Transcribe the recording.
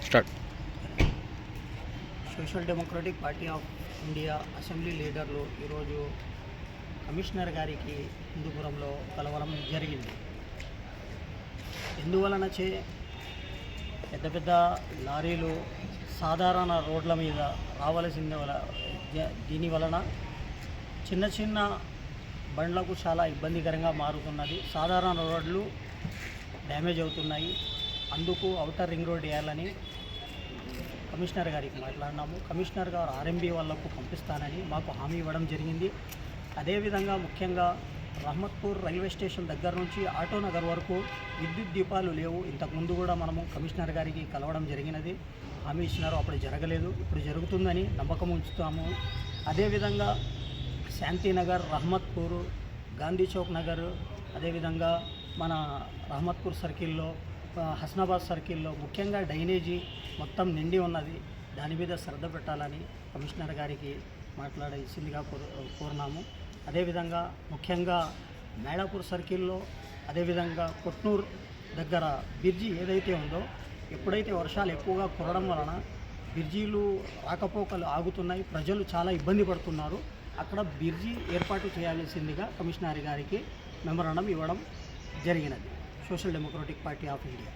Start. Social democratic party of India assembly లీడర్లు ఈరోజు commissioner గారికి హిందూపురంలో కలవడం జరిగింది. ఎందువలనచే పెద్ద పెద్ద లారీలు సాధారణ రోడ్ల మీద రావలసింది దీని వలన చిన్న చిన్న బండ్లకు చాలా ఇబ్బందికరంగా మారుతున్నది. సాధారణ రోడ్లు డ్యామేజ్ అవుతున్నాయి. అందుకు ఔటర్ రింగ్ రోడ్ వేయాలని కమిషనర్ గారికి మాట్లాడినాము. కమిషనర్ గారు ఆర్ఎంబీ వాళ్లకు పంపిస్తానని మాకు హామీ ఇవ్వడం జరిగింది. అదేవిధంగా ముఖ్యంగా రహమత్పూర్ రైల్వే స్టేషన్ దగ్గర నుంచి ఆటోనగర్ వరకు విద్యుత్ దీపాలు లేవు. ఇంతకుముందు కూడా మనము కమిషనర్ గారికి కలవడం జరిగినది. హామీ ఇచ్చినారు, అప్పుడు జరగలేదు. ఇప్పుడు జరుగుతుందని నమ్మకం ఉంచుతాము. అదేవిధంగా శాంతినగర్, రహమత్పూర్, గాంధీ చౌక్ నగర్, అదేవిధంగా మన రహమత్పూర్ సర్కిల్లో, హస్నాబాద్ సర్కిల్లో ముఖ్యంగా డ్రైనేజీ మొత్తం నిండి ఉన్నది. దాని మీద శ్రద్ధ పెట్టాలని కమిషనర్ గారికి మాట్లాడాల్సిందిగా కోరినాము. అదేవిధంగా ముఖ్యంగా మేడాపూర్ సర్కిల్లో, అదేవిధంగా కొట్నూరు దగ్గర బ్రిడ్జి ఏదైతే ఉందో, ఎప్పుడైతే వర్షాలు ఎక్కువగా కురవడం వలన బ్రిడ్జీలు రాకపోకలు ఆగుతున్నాయి. ప్రజలు చాలా ఇబ్బంది పడుతున్నారు. అక్కడ బ్రిడ్జి ఏర్పాటు చేయాల్సిందిగా కమిషనర్ గారికి మెమరాండం ఇవ్వడం జరిగినది. Social democratic party of India.